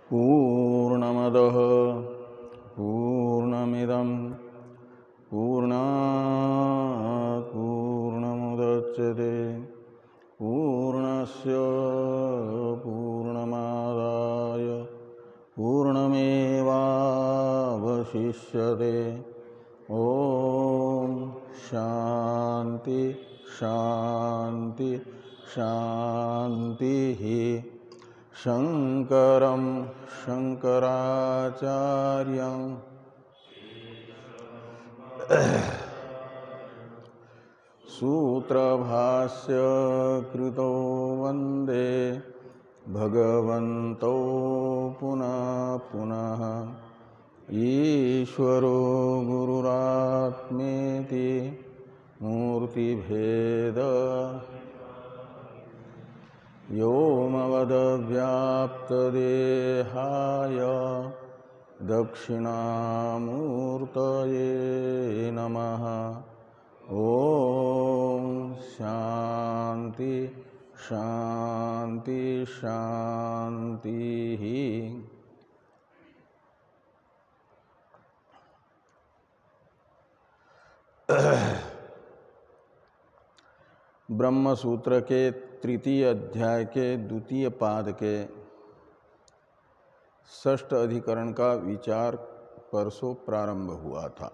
पूर्णमदः पूर्णमिदं पूर्णात् पूर्णमुदच्यते पूर्णस्य पूर्णमादाय पूर्णमेवावशिष्यते। ॐ शान्ति शान्ति शान्तिः। शंकरं शंकराचार्यं सूत्रभाष्य कृतो वन्दे भगवन्तौ पुनः पुनः। ईश्वरो गुरुरात्मेति मूर्तिभेद व्योमवद्व्याप्तदेहाय दक्षिणामूर्तये नमः। ॐ शान्ति शान्ति शान्तिः। ब्रह्म सूत्र के तृतीय अध्याय के द्वितीय पाद के षष्ठ अधिकरण का विचार परसों प्रारंभ हुआ था।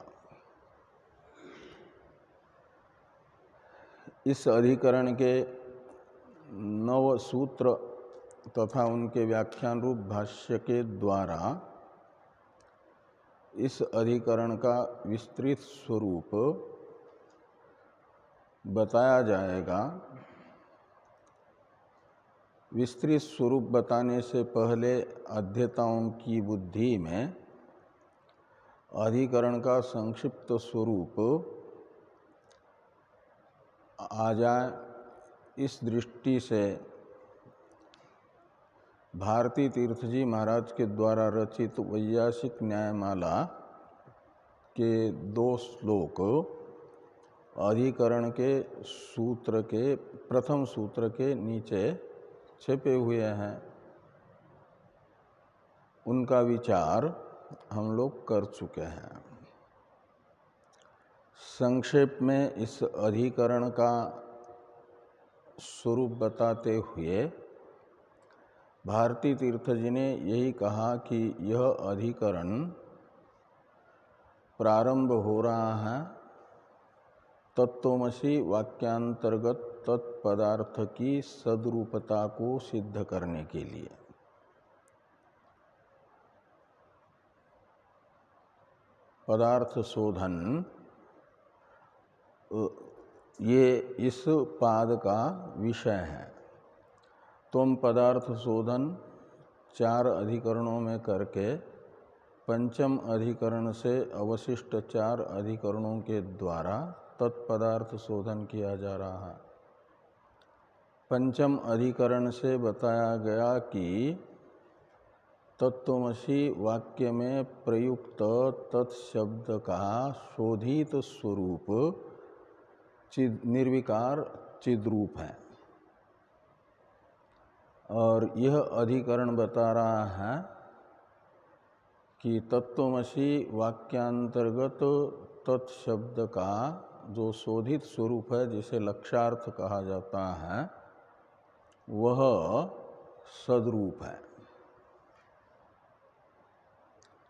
इस अधिकरण के 9 सूत्र तथा उनके व्याख्यान रूप भाष्य के द्वारा इस अधिकरण का विस्तृत स्वरूप बताया जाएगा। विस्तृत स्वरूप बताने से पहले अध्येताओं की बुद्धि में अधिकरण का संक्षिप्त स्वरूप आ जाए, इस दृष्टि से भारती तीर्थ जी महाराज के द्वारा रचित वैयासिक न्यायमाला के 2 श्लोक अधिकरण के सूत्र के प्रथम सूत्र के नीचे छिपे हुए हैं। उनका विचार हम लोग कर चुके हैं। संक्षेप में इस अधिकरण का स्वरूप बताते हुए भारती तीर्थ जी ने यही कहा कि यह अधिकरण प्रारंभ हो रहा है तत्त्वमसि वाक्यांतर्गत तत्पदार्थ की सद्रूपता को सिद्ध करने के लिए। पदार्थ शोधन ये इस पाद का विषय है। तुम पदार्थ शोधन 4 अधिकरणों में करके पंचम अधिकरण से अवशिष्ट 4 अधिकरणों के द्वारा तत्पदार्थ शोधन किया जा रहा है। पंचम अधिकरण से बताया गया कि तत्त्वमसि वाक्य में प्रयुक्त तत्शब्द का शोधित स्वरूप निर्विकार चिद्रूप है। और यह अधिकरण बता रहा है कि तत्त्वमसि वाक्यांतर्गत तत्शब्द का जो शोधित स्वरूप है, जिसे लक्ष्यार्थ कहा जाता है, वह सद्रूप है।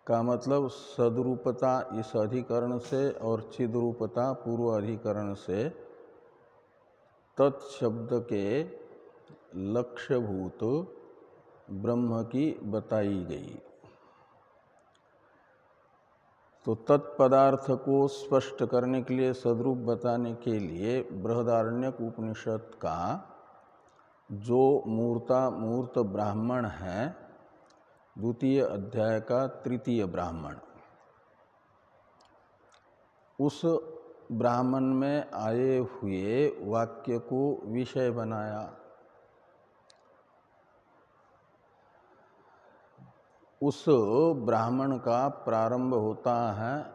का मतलब सद्रूपता इस अधिकरण से और चिद्रूपता पूर्व अधिकरण से तत्शब्द के लक्ष्यभूत ब्रह्म की बताई गई। तो तत्पदार्थ को स्पष्ट करने के लिए, सद्रूप बताने के लिए बृहदारण्यक उपनिषद का जो मूर्त ब्राह्मण है, द्वितीय अध्याय का तृतीय ब्राह्मण, उस ब्राह्मण में आए हुए वाक्य को विषय बनाया। उस ब्राह्मण का प्रारंभ होता है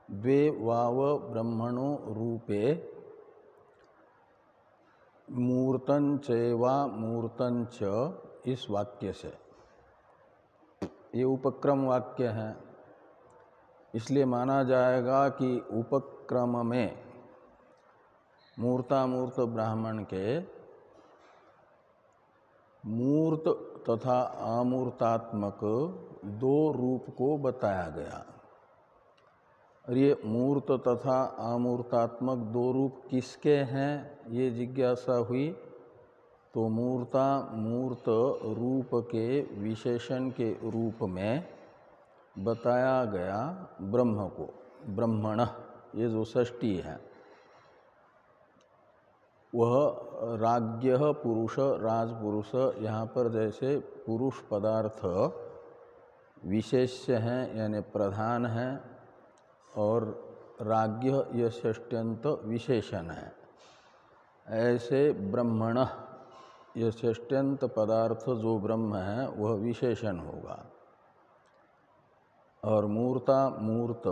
द्वे वाव ब्रह्मणो रूपे मूर्तन चैवा मूर्तन च, इस वाक्य से। ये उपक्रम वाक्य है, इसलिए माना जाएगा कि उपक्रम में मूर्तामूर्त ब्राह्मण के मूर्त तथा अमूर्तात्मक दो रूप को बताया गया। और ये मूर्त तथा अमूर्तात्मक दो रूप किसके हैं, ये जिज्ञासा हुई तो मूर्त रूप के विशेषण के रूप में बताया गया ब्रह्म को, ब्रह्मण, ये जो षष्ठी है वह राज्ञ पुरुष, राजपुरुष, यहाँ पर जैसे पुरुष पदार्थ विशेष्य हैं यानी प्रधान हैं और राज्ञ यह षष्ट्यंत विशेषण है, ऐसे ब्रह्मण यह षष्ट्यंत पदार्थ जो ब्रह्म है वह विशेषण होगा। और मूर्त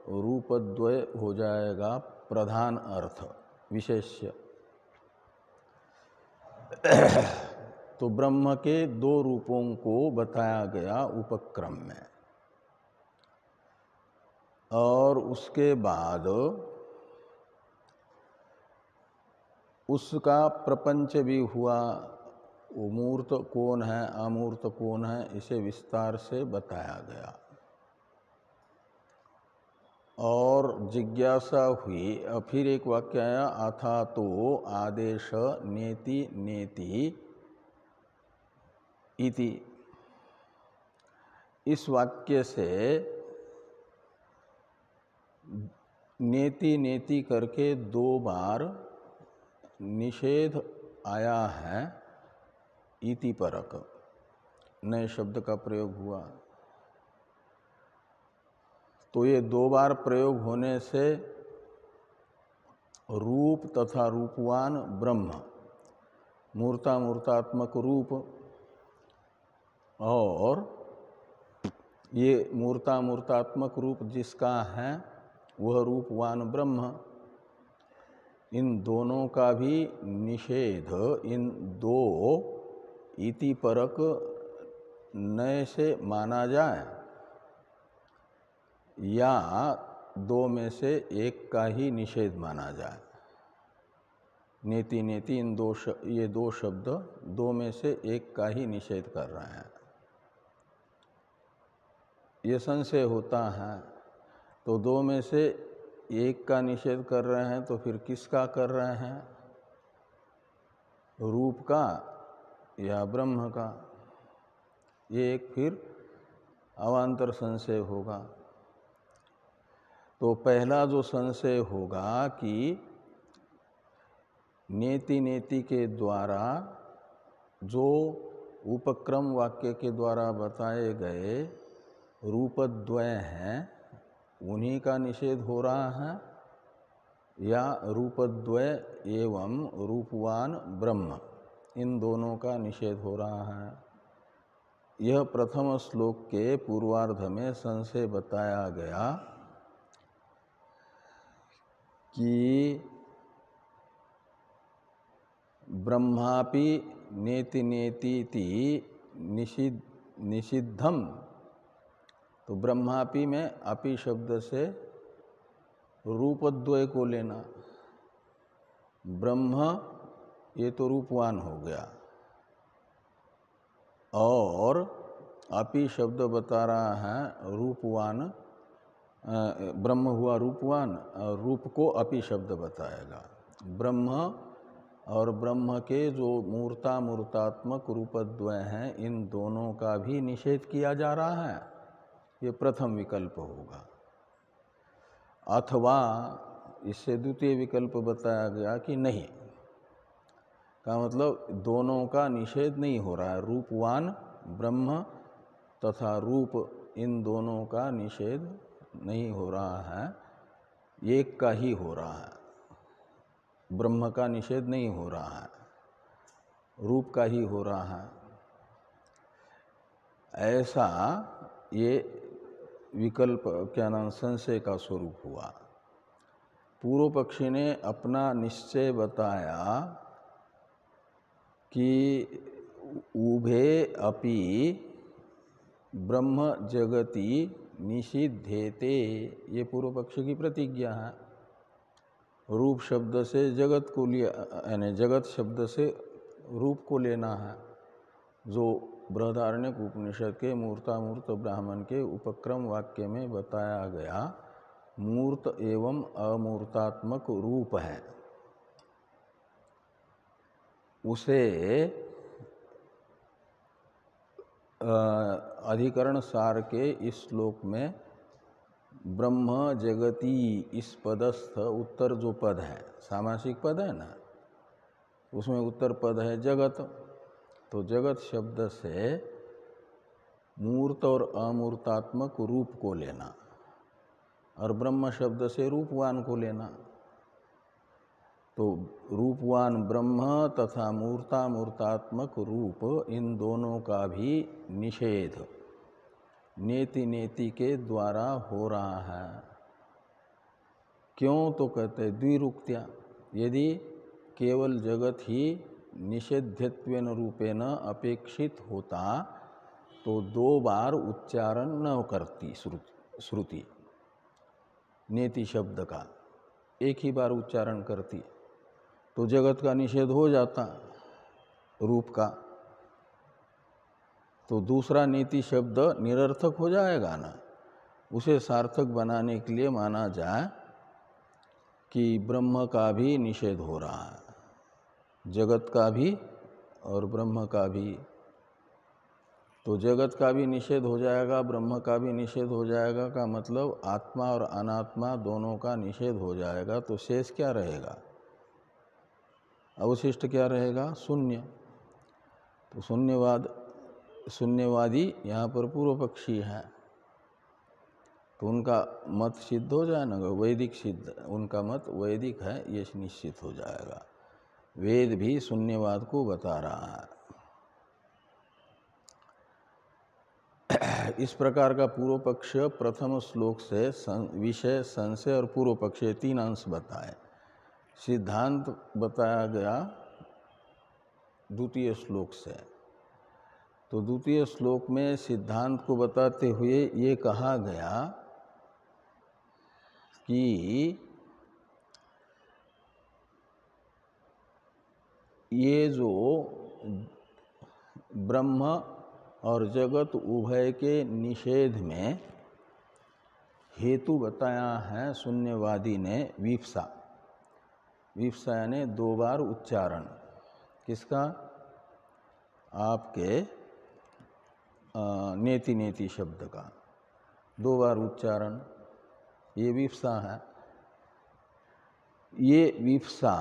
रूपद्वय हो जाएगा प्रधान अर्थ विशेष्य। तो ब्रह्म के दो रूपों को बताया गया उपक्रम में। और उसके बाद उसका प्रपंच भी हुआ, वो मूर्त कौन है अमूर्त कौन है इसे विस्तार से बताया गया। और जिज्ञासा हुई, फिर एक वाक्य आया, अथा तो आदेश नेति नेति इति। इस वाक्य से नेति नेति करके दो बार निषेध आया है, इति परक नए शब्द का प्रयोग हुआ। तो ये दो बार प्रयोग होने से रूप तथा रूपवान ब्रह्म, मूर्तात्मक रूप और ये मूर्तात्मक रूप जिसका है वह रूपवान ब्रह्म, इन दोनों का भी निषेध इन दो इति परक नए से माना जाए या दो में से एक का ही निषेध माना जाए। नेति नेति इन ये दो शब्द दो में से एक का ही निषेध कर रहे हैं। ये संशय होता है, तो दो में से एक का निषेध कर रहे हैं तो फिर किसका कर रहे हैं, रूप का या ब्रह्म का? ये एक फिर अवान्तर संशय होगा। तो पहला जो संशय होगा कि नेति नेति के द्वारा जो उपक्रम वाक्य के द्वारा बताए गए रूपद्वय हैं उन्हीं का निषेध हो रहा है या रूपद्वय एवं रूपवान ब्रह्म इन दोनों का निषेध हो रहा है। यह प्रथम श्लोक के पूर्वार्ध में संशय बताया गया कि ब्रह्मापि नेति नेति निषिद्धम, तो ब्रह्मापि में अपि शब्द से रूपद्वय को लेना। ब्रह्म ये तो रूपवान हो गया और अपि शब्द बता रहा है रूपवान, ब्रह्म हुआ रूपवान और रूप को अपि शब्द बताएगा। ब्रह्म और ब्रह्म के जो मूर्तात्मक रूपद्वय हैं इन दोनों का भी निषेध किया जा रहा है, ये प्रथम विकल्प होगा। अथवा इससे द्वितीय विकल्प बताया गया कि नहीं, का मतलब दोनों का निषेध नहीं हो रहा है, रूपवान ब्रह्म तथा रूप इन दोनों का निषेध नहीं हो रहा है, एक का ही हो रहा है। ब्रह्म का निषेध नहीं हो रहा है, रूप का ही हो रहा है। ऐसा ये विकल्प क्या नाम संशय का स्वरूप हुआ। पूर्व पक्षी ने अपना निश्चय बताया कि उभे अपि ब्रह्म जगति निषिद्धेते, ये पूर्व पक्ष की प्रतिज्ञा है। रूप शब्द से जगत को लिया, यानी जगत शब्द से रूप को लेना है, जो बृहदारण्यक उपनिषद के मूर्तामूर्त ब्राह्मण के उपक्रम वाक्य में बताया गया मूर्त एवं अमूर्तात्मक रूप है, उसे अधिकरण सार के इस श्लोक में ब्रह्म जगति इस पदस्थ उत्तर जो पद है, सामासिक पद है ना, उसमें उत्तर पद है जगत। तो जगत शब्द से मूर्त और अमूर्तात्मक रूप को लेना और ब्रह्म शब्द से रूपवान को लेना। तो रूपवान ब्रह्म तथा मूर्तामूर्तात्मक रूप, इन दोनों का भी निषेध नेति नेति के द्वारा हो रहा है। क्यों? तो कहते द्विरुक्त्या, यदि केवल जगत ही निषेध्यत्वेन रूपेण अपेक्षित होता तो 2 बार उच्चारण न करती श्रुति, नेति शब्द का 1 ही बार उच्चारण करती, तो जगत का निषेध हो जाता रूप का। तो दूसरा नेति शब्द निरर्थक हो जाएगा ना। उसे सार्थक बनाने के लिए माना जाए कि ब्रह्म का भी निषेध हो रहा है, जगत का भी और ब्रह्म का भी। तो जगत का भी निषेध हो जाएगा, ब्रह्म का भी निषेध हो जाएगा, का मतलब आत्मा और अनात्मा दोनों का निषेध हो जाएगा। तो शेष क्या रहेगा? अवशिष्ट क्या रहेगा? शून्य। तो शून्यवादी यहाँ पर पूर्व पक्षी है, तो उनका मत सिद्ध हो जाए ना, वैदिक सिद्ध, उनका मत वैदिक है ये निश्चित हो जाएगा। वेद भी शून्यवाद को बता रहा है। इस प्रकार का पूर्व पक्ष प्रथम श्लोक से विषय, संशय और पूर्व पक्ष 3 अंश बताए। सिद्धांत बताया गया द्वितीय श्लोक से। तो द्वितीय श्लोक में सिद्धांत को बताते हुए ये कहा गया कि ये जो ब्रह्म और जगत उभय के निषेध में हेतु बताया है शून्यवादी ने विप्सा। विप्सा यानी 2 बार उच्चारण। किसका? आपके नेति नेति शब्द का 2 बार उच्चारण, ये विप्सा है। ये विप्सा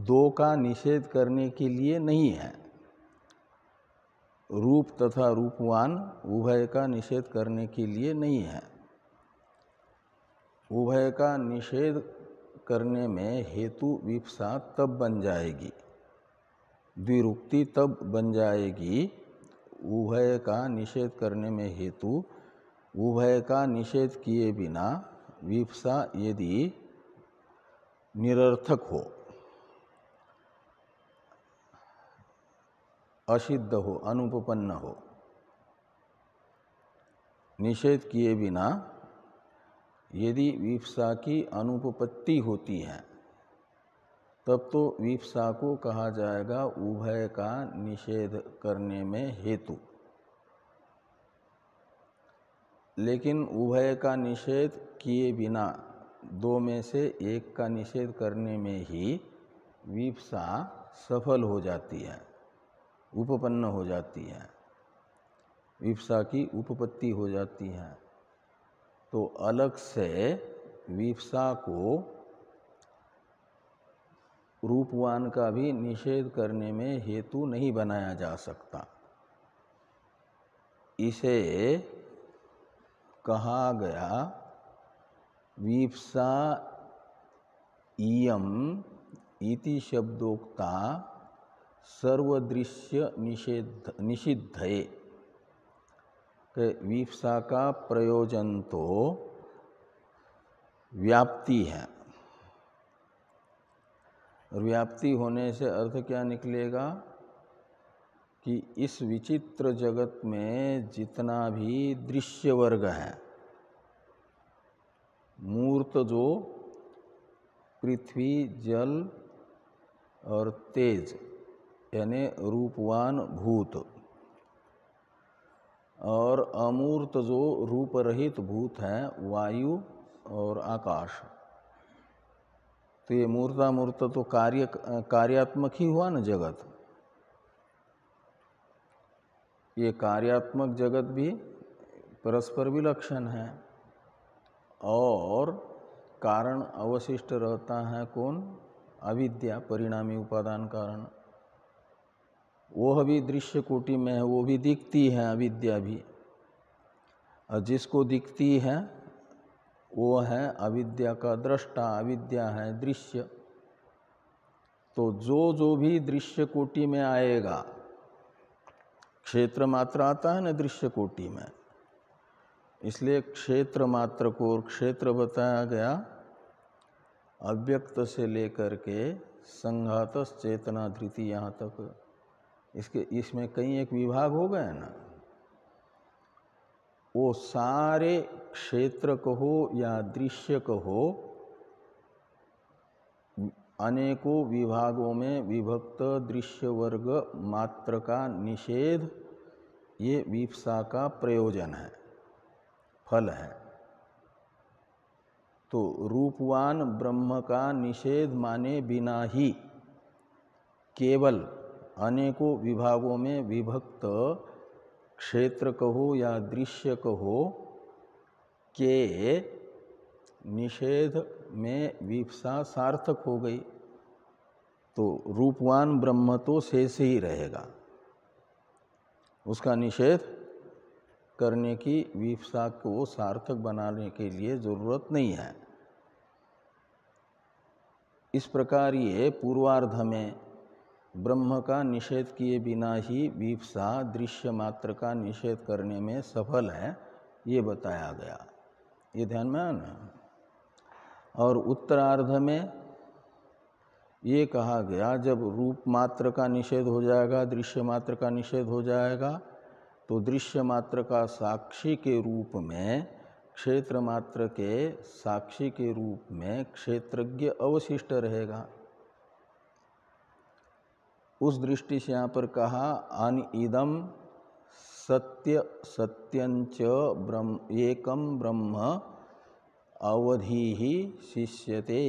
2 का निषेध करने के लिए नहीं है, रूप तथा रूपवान उभय का निषेध करने के लिए नहीं है। उभय का निषेध करने में हेतु विप्सा तब बन जाएगी, द्विरुक्ति तब बन जाएगी, उभय का निषेध करने में हेतु उभय का निषेध किए बिना विप्सा यदि निरर्थक हो, असिद्ध हो, अनुपपन्न हो, निषेध किए बिना यदि विप्सा की अनुपपत्ति होती है, तब तो विप्सा को कहा जाएगा उभय का निषेध करने में हेतु। लेकिन उभय का निषेध किए बिना 2 में से 1 का निषेध करने में ही विप्सा सफल हो जाती है, उपपन्न हो जाती है, विप्सा की उपपत्ति हो जाती है। तो अलग से विप्सा को रूपवान का भी निषेध करने में हेतु नहीं बनाया जा सकता। इसे कहा गया विप्सा इयम इति शब्दोक्ता सर्वदृश्य निषिद्धये। विप्सा का प्रयोजन तो व्याप्ति है, और व्याप्ति होने से अर्थ क्या निकलेगा कि इस विचित्र जगत में जितना भी दृश्य वर्ग है, मूर्त जो पृथ्वी, जल और तेज यानी रूपवान भूत, और अमूर्त जो रूप रहित भूत है, वायु और आकाश। तो ये मूर्तामूर्त तो कार्यात्मक ही हुआ ना जगत। ये कार्यात्मक जगत भी परस्पर विलक्षण है, और कारण अवशिष्ट रहता है कौन? अविद्या, परिणामी उपादान कारण। वह भी दृश्य कोटि में है, वो भी दिखती है अविद्या भी, और जिसको दिखती है वो है अविद्या का दृष्टा, अविद्या है दृश्य। तो जो भी दृश्य कोटि में आएगा, क्षेत्र मात्र आता है ना दृश्य कोटि में, इसलिए क्षेत्र मात्र को, और क्षेत्र बताया गया अव्यक्त से लेकर के संघातस चेतना धृति यहाँ तक। इसमें कई एक विभाग हो गए ना, वो सारे क्षेत्र कहो या दृश्य कहो, अनेकों विभागों में विभक्त दृश्य वर्ग मात्र का निषेध ये विप्सा का प्रयोजन है, फल है। तो रूपवान ब्रह्म का निषेध माने बिना ही केवल अनेकों विभागों में विभक्त क्षेत्र कहो या दृश्य कहो के निषेध में विप्सा सार्थक हो गई। तो रूपवान ब्रह्म तो शेष ही रहेगा, उसका निषेध करने की विप्सा को सार्थक बनाने के लिए जरूरत नहीं है। इस प्रकार ये पूर्वार्ध में ब्रह्म का निषेध किए बिना ही विप्सा दृश्य मात्र का निषेध करने में सफल है, ये बताया गया। ये ध्यान में आया ना। और उत्तरार्ध में ये कहा गया, जब रूप मात्र का निषेध हो जाएगा, दृश्य मात्र का निषेध हो जाएगा, तो दृश्य मात्र का साक्षी के रूप में, क्षेत्र मात्र के साक्षी के रूप में क्षेत्रज्ञ अवशिष्ट रहेगा। उस दृष्टि से यहाँ पर कहा अनिदम सत्य सत्यंच ब्रह्म एकम ब्रह्म अवधि ही शिष्यते।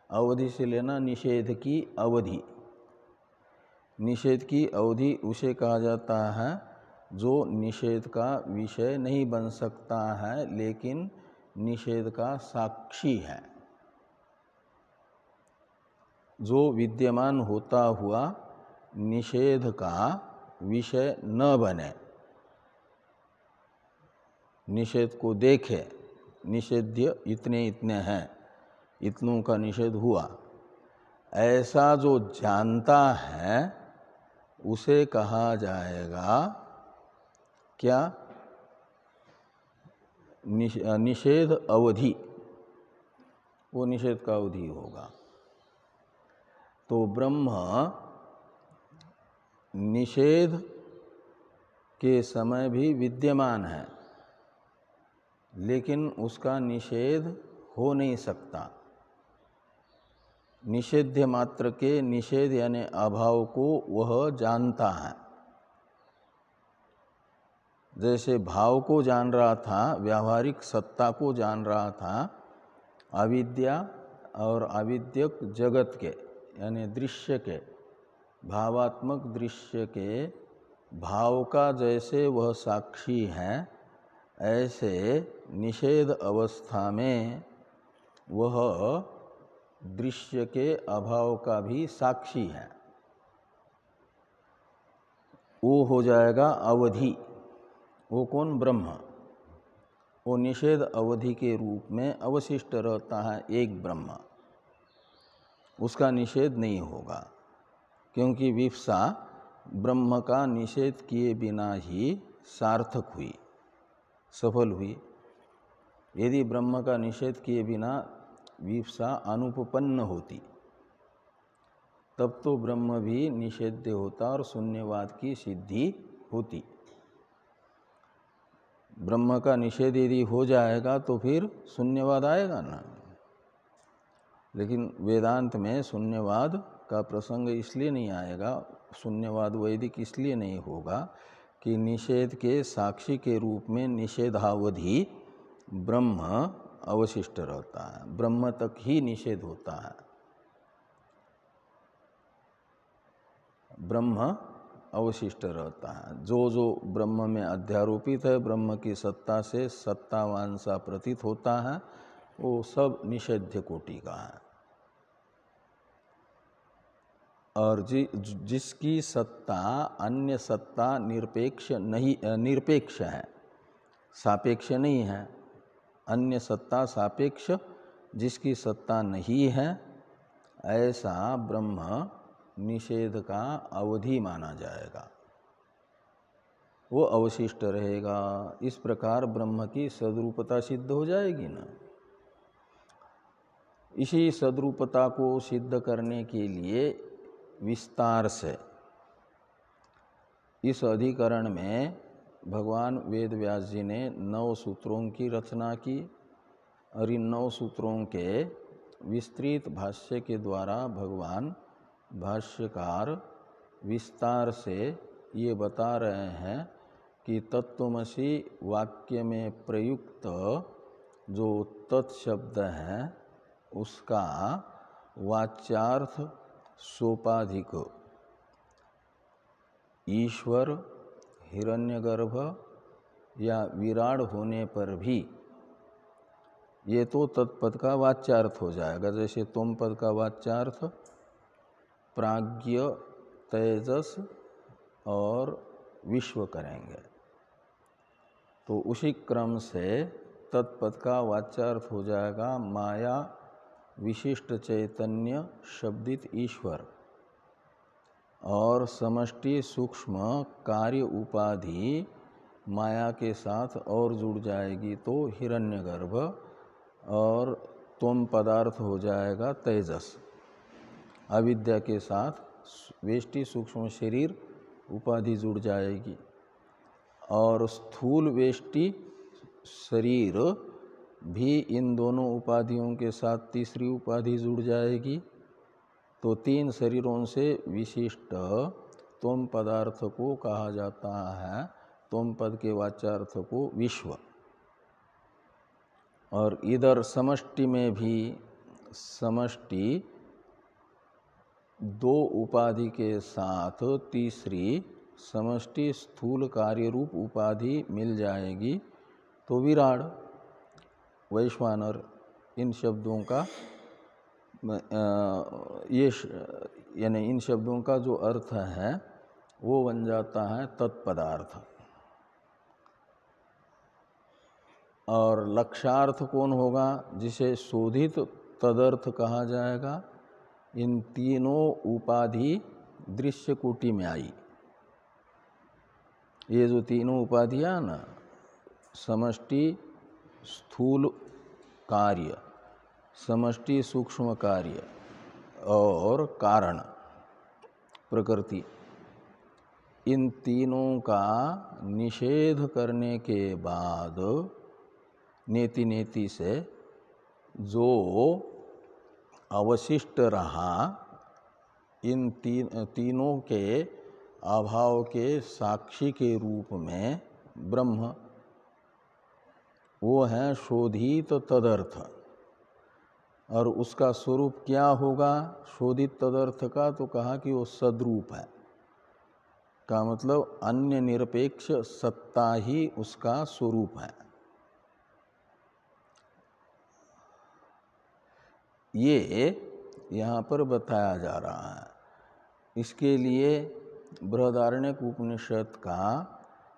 अवधि से लेना निषेध की अवधि। निषेध की अवधि उसे कहा जाता है जो निषेध का विषय नहीं बन सकता है लेकिन निषेध का साक्षी है, जो विद्यमान होता हुआ निषेध का विषय न बने, निषेध को देखे, निषेध्य इतने इतने हैं, इतनों का निषेध हुआ, ऐसा जो जानता है उसे कहा जाएगा क्या? निषेध अवधि। वो निषेध का अवधि होगा। तो ब्रह्म निषेध के समय भी विद्यमान है, लेकिन उसका निषेध हो नहीं सकता। निषेध्य मात्र के निषेध यानी अभाव को वह जानता है। जैसे भाव को जान रहा था, व्यावहारिक सत्ता को जान रहा था, अविद्या और अविद्यक जगत के यानी दृश्य के, भावात्मक दृश्य के भाव का जैसे वह साक्षी है, ऐसे निषेध अवस्था में वह दृश्य के अभाव का भी साक्षी है। वो हो जाएगा अवधि। वो कौन? ब्रह्म। वो निषेध अवधि के रूप में अवशिष्ट रहता है एक ब्रह्म, उसका निषेध नहीं होगा, क्योंकि विप्सा ब्रह्म का निषेध किए बिना ही सार्थक हुई, सफल हुई। यदि ब्रह्म का निषेध किए बिना विप्सा अनुपपन्न होती तब तो ब्रह्म भी निषेध्य होता और शून्यवाद की सिद्धि होती। ब्रह्म का निषेध यदि हो जाएगा तो फिर शून्यवाद आएगा ना। लेकिन वेदांत में शून्यवाद का प्रसंग इसलिए नहीं आएगा, शून्यवाद वैदिक इसलिए नहीं होगा कि निषेध के साक्षी के रूप में निषेधावधि ब्रह्म अवशिष्ट रहता है, ब्रह्म तक ही निषेध होता है। ब्रह्म अवशिष्ट रहता है। जो जो ब्रह्म में अध्यारोपित है, ब्रह्म की सत्ता से सत्तावान सा प्रतीत होता है, वो सब निषेध्य कोटि का है। और जिसकी सत्ता अन्य सत्ता निरपेक्ष है, सापेक्ष नहीं है। अन्य सत्ता सापेक्ष जिसकी सत्ता नहीं है, ऐसा ब्रह्म निषेध का अवधि माना जाएगा, वो अवशिष्ट रहेगा। इस प्रकार ब्रह्म की सद्रूपता सिद्ध हो जाएगी ना। इसी सद्रूपता को सिद्ध करने के लिए विस्तार से इस अधिकरण में भगवान वेद व्यास जी ने 9 सूत्रों की रचना की और इन 9 सूत्रों के विस्तृत भाष्य के द्वारा भगवान भाष्यकार विस्तार से ये बता रहे हैं कि तत्त्वमसि वाक्य में प्रयुक्त जो तत्शब्द है उसका वाच्यार्थ सोपाधिक ईश्वर, हिरण्यगर्भ या विराड होने पर भी ये तो तत्पद का वाच्यार्थ हो जाएगा। जैसे तुम पद का वाच्यार्थ प्राज्ञ, तेजस और विश्व करेंगे, तो उसी क्रम से तत्पद का वाच्यार्थ हो जाएगा माया विशिष्ट चैतन्य शब्दित ईश्वर, और समष्टि सूक्ष्म कार्य उपाधि माया के साथ और जुड़ जाएगी तो हिरण्यगर्भ, और त्वम पदार्थ हो जाएगा तेजस। अविद्या के साथ वेष्टि सूक्ष्म शरीर उपाधि जुड़ जाएगी, और स्थूल वेष्टि शरीर भी इन दोनों उपाधियों के साथ तीसरी उपाधि जुड़ जाएगी। तो 3 शरीरों से विशिष्ट त्वम पदार्थ को कहा जाता है, त्वम पद के वाच्यार्थ को विश्व। और इधर समष्टि में भी समष्टि 2 उपाधि के साथ तीसरी समष्टि स्थूल कार्य रूप उपाधि मिल जाएगी तो विराड, वैश्वानर, इन शब्दों का यानी इन शब्दों का जो अर्थ है वो बन जाता है तत्पदार्थ। और लक्ष्यार्थ कौन होगा, जिसे शोधित तदर्थ कहा जाएगा। इन तीनों उपाधि दृश्य कोटि में आई। ये जो तीनों उपाधियां ना, समष्टि स्थूल कार्य, समष्टि सूक्ष्म कार्य और कारण प्रकृति, इन तीनों का निषेध करने के बाद नेति नेति से जो अवशिष्ट रहा, इन तीनों के अभाव के साक्षी के रूप में ब्रह्म, वो है शोधित तदर्थ। और उसका स्वरूप क्या होगा शोधित तदर्थ का, तो कहा कि वो सद्रूप है, का मतलब अन्य निरपेक्ष सत्ता ही उसका स्वरूप है। ये यहाँ पर बताया जा रहा है। इसके लिए बृहदारण्यक उपनिषद का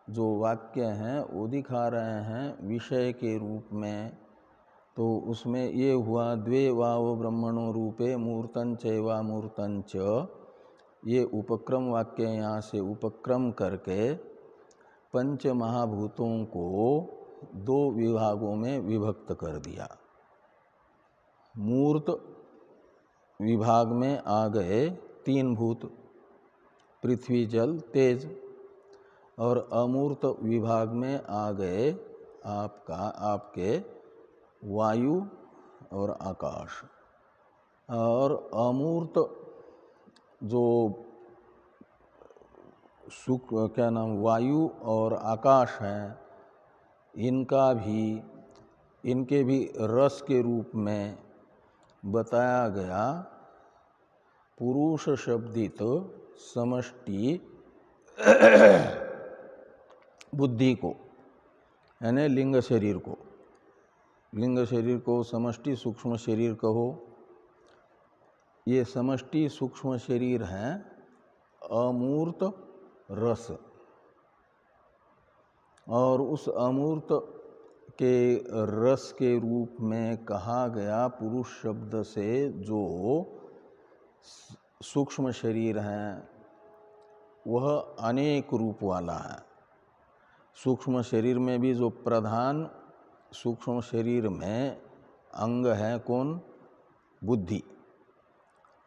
जो वाक्य है वो दिखा रहे हैं विषय के रूप में। तो उसमें ये हुआ द्वे वाव ब्रह्मणो रूपे मूर्तन चैवा मूर्तन च, ये उपक्रम वाक्य यहाँ से उपक्रम करके पंच महाभूतों को 2 विभागों में विभक्त कर दिया। मूर्त विभाग में आ गए तीन भूत, पृथ्वी जल तेज, और अमूर्त विभाग में आ गए आपके वायु और आकाश। और अमूर्त जो वायु और आकाश हैं, इनके भी रस के रूप में बताया गया पुरुष शब्दित समष्टि बुद्धि को, यानी लिंग शरीर को। लिंग शरीर को समष्टि सूक्ष्म शरीर कहो। ये समष्टि सूक्ष्म शरीर हैं अमूर्त रस, और उस अमूर्त के रस के रूप में कहा गया पुरुष शब्द से जो सूक्ष्म शरीर हैं वह अनेक रूप वाला है। सूक्ष्म शरीर में भी जो प्रधान सूक्ष्म शरीर में अंग है कौन? बुद्धि,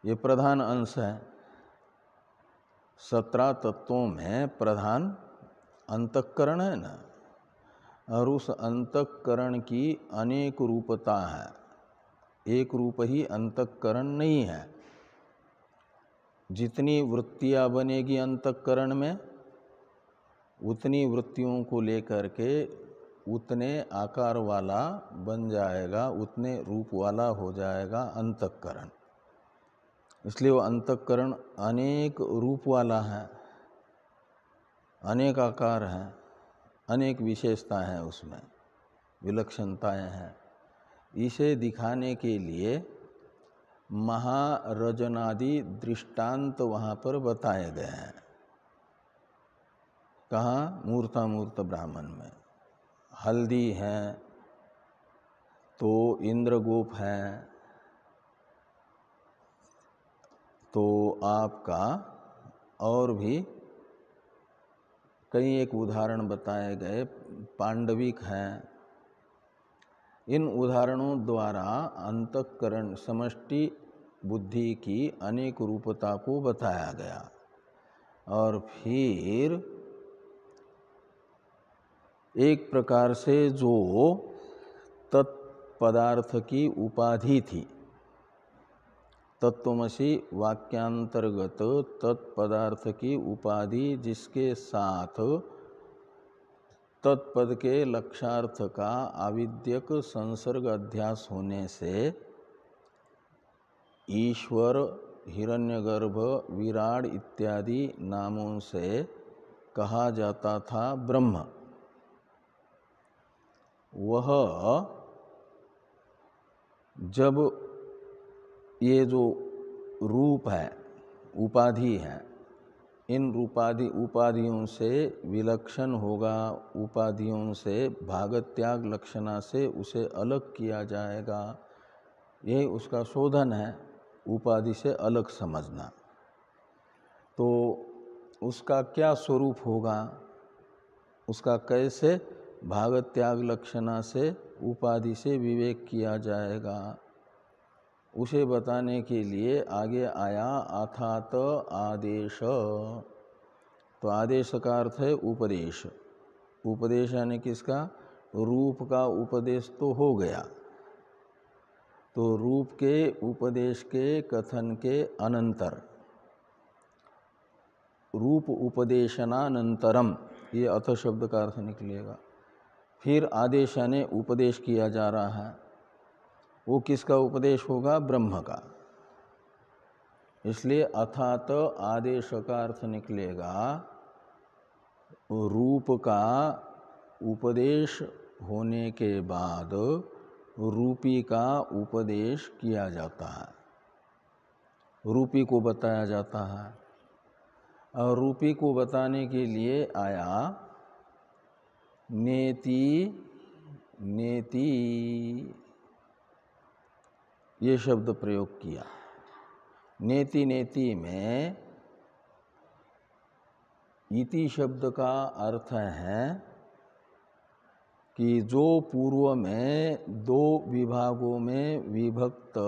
ये प्रधान अंश है। 17 तत्वों में प्रधान अंतःकरण है ना, और उस अंतःकरण की अनेक रूपता है, एक रूप ही अंतःकरण नहीं है। जितनी वृत्तियां बनेगी अंतःकरण में, उतनी वृत्तियों को लेकर के उतने आकार वाला बन जाएगा, उतने रूप वाला हो जाएगा अंतःकरण। इसलिए वो अंतःकरण अनेक रूप वाला है, अनेक आकार हैं, अनेक विशेषताएं हैं, उसमें विलक्षणताएं हैं। इसे दिखाने के लिए महारजनादि दृष्टांत वहाँ पर बताए गए हैं। कहाँ? मूर्तामूर्त ब्राह्मण में। हल्दी है तो इंद्रगोप है, तो आपका और भी कई एक उदाहरण बताए गए, पांडविक हैं। इन उदाहरणों द्वारा अंतःकरण समष्टि बुद्धि की अनेक रूपता को बताया गया। और फिर एक प्रकार से जो तत्पदार्थ की उपाधि थी, तत्वमसि वाक्यांतर्गत तत्पदार्थ की उपाधि जिसके साथ तत्पद के लक्षार्थ का आविद्यक संसर्ग अध्यास होने से ईश्वर, हिरण्यगर्भ, विराट इत्यादि नामों से कहा जाता था ब्रह्म, वह जब ये जो रूप है, उपाधि है, इन उपाधियों से विलक्षण होगा, उपाधियों से भागत्याग लक्षणा से उसे अलग किया जाएगा। यही उसका शोधन है, उपाधि से अलग समझना। तो उसका क्या स्वरूप होगा, उसका कैसे भागत्याग लक्षणा से उपाधि से विवेक किया जाएगा, उसे बताने के लिए आगे आया अथात आदेश। तो आदेश का अर्थ है उपदेश। उपदेश यानी किसका? रूप का उपदेश तो हो गया, तो रूप के उपदेश के कथन के अनंतर रूप उपदेशनानंतरम, ये अथ शब्द का अर्थ निकलेगा। फिर आदेश यानी उपदेश किया जा रहा है, वो किसका उपदेश होगा? ब्रह्म का। इसलिए अथात आदेश का अर्थ निकलेगा रूप का उपदेश होने के बाद रूपी का उपदेश किया जाता है, रूपी को बताया जाता है। और रूपी को बताने के लिए आया नेति नेति, ये शब्द प्रयोग किया। नेति नेति में इति शब्द का अर्थ है कि जो पूर्व में दो विभागों में विभक्त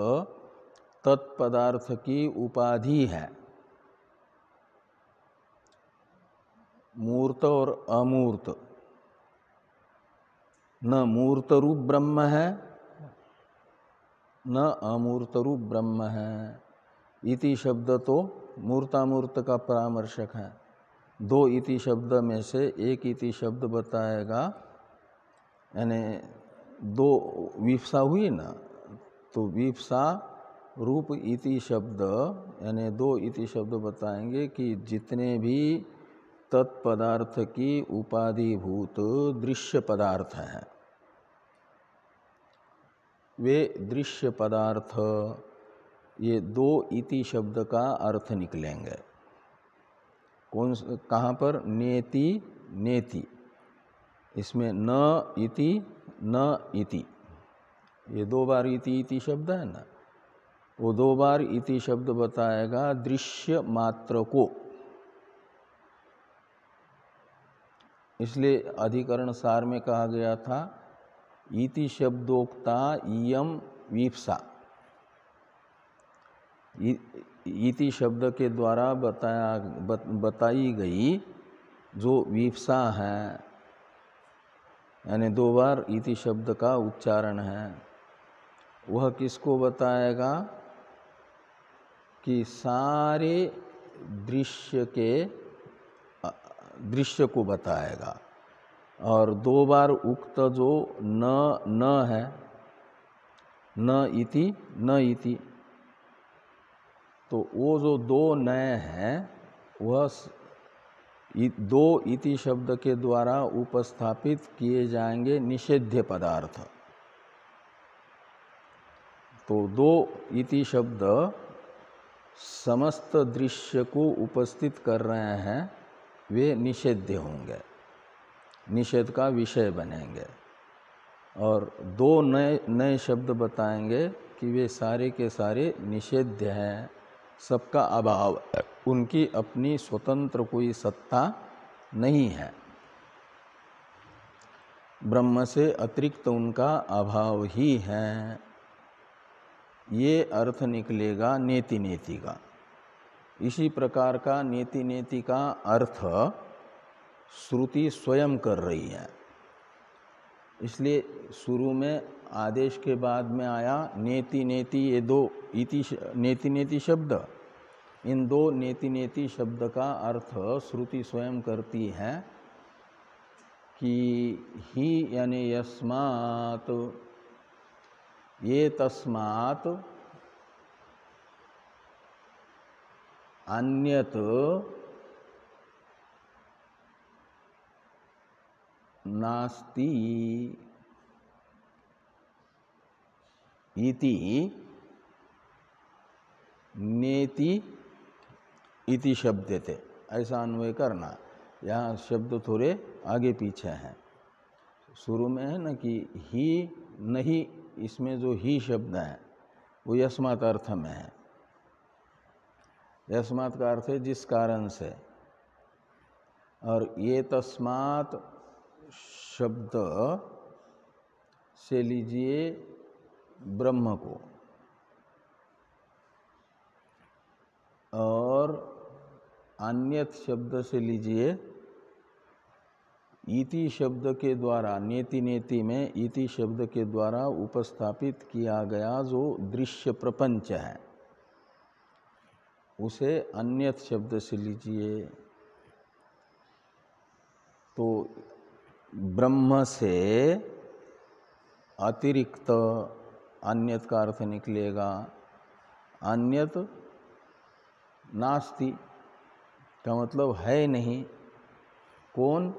तत्पदार्थ की उपाधि है, मूर्त और अमूर्त, न मूर्त रूप ब्रह्म है न अमूर्त रूप ब्रह्म है। इति शब्द तो मूर्तामूर्त का परामर्शक है। दो इति शब्द में से एक इति शब्द बताएगा, यानी दो विवसा हुई ना, तो विवसा रूप इति शब्द यानी दो इति शब्द बताएंगे कि जितने भी तत्पदार्थ की उपाधिभूत दृश्य पदार्थ हैं वे दृश्य पदार्थ ये दो इति शब्द का अर्थ निकलेंगे। कौन कहाँ पर? नेति नेति, इसमें न इति न इति, ये दो बार इति इति शब्द है ना, वो दो बार इति शब्द बताएगा दृश्य मात्र को। इसलिए अधिकरण सार में कहा गया था इति शब्दोक्ता इयम विप्सा, इति शब्द के द्वारा बताई गई जो विप्सा है, यानी दो बार इति शब्द का उच्चारण है, वह किसको बताएगा कि सारे दृश्य को बताएगा। और दो बार उक्त जो न है, न इति, तो वो जो दो नए हैं वह दो इति शब्द के द्वारा उपस्थापित किए जाएंगे निषेध्य पदार्थ। तो दो इति शब्द समस्त दृश्य को उपस्थित कर रहे हैं, वे निषेध्य होंगे, निषेध का विषय बनेंगे। और दो नए शब्द बताएंगे कि वे सारे के सारे निषेध्य हैं, सबका अभाव, उनकी अपनी स्वतंत्र कोई सत्ता नहीं है, ब्रह्म से अतिरिक्त उनका अभाव ही है। ये अर्थ निकलेगा नेति नेति का। इसी प्रकार का नेति नेति का अर्थ श्रुति स्वयं कर रही है। इसलिए शुरू में आदेश के बाद में आया नेति नेति, ये दो इति नेति नेति शब्द, इन दो नेति नेति शब्द का अर्थ श्रुति स्वयं करती है कि ही यानी यस्मात्, ये तस्मात् अन्यत नास्ति इति नेति इति शब्दते, ऐसा अन्वय करना। यहाँ शब्द थोड़े आगे पीछे हैं। शुरू में है ना कि ही नहीं, इसमें जो ही शब्द है वो यस्मात् अर्थ में है। यस्मात् का अर्थ है जिस कारण से, और ये तस्मात् शब्द से लीजिए ब्रह्म को, और अन्यत शब्द से लीजिए इति शब्द के द्वारा, नेति नेति में इति शब्द के द्वारा उपस्थापित किया गया जो दृश्य प्रपंच है, उसे अन्यत शब्द से लीजिए। तो ब्रह्म से अतिरिक्त अन्यत का अर्थ निकलेगा अन्यत नास्ति, का मतलब है नहीं। कौन?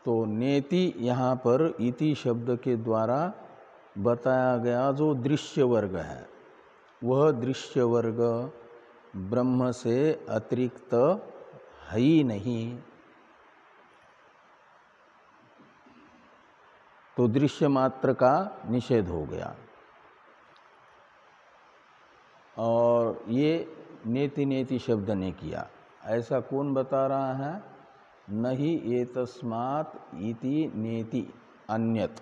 तो नेति यहाँ पर इति शब्द के द्वारा बताया गया जो दृश्य वर्ग है, वह दृश्य वर्ग ब्रह्म से अतिरिक्त है ही नहीं। तो दृश्य मात्र का निषेध हो गया। और ये नेति नेति शब्द ने किया, ऐसा कौन बता रहा है? नहीं एतस्मात् इति नेति अन्यत,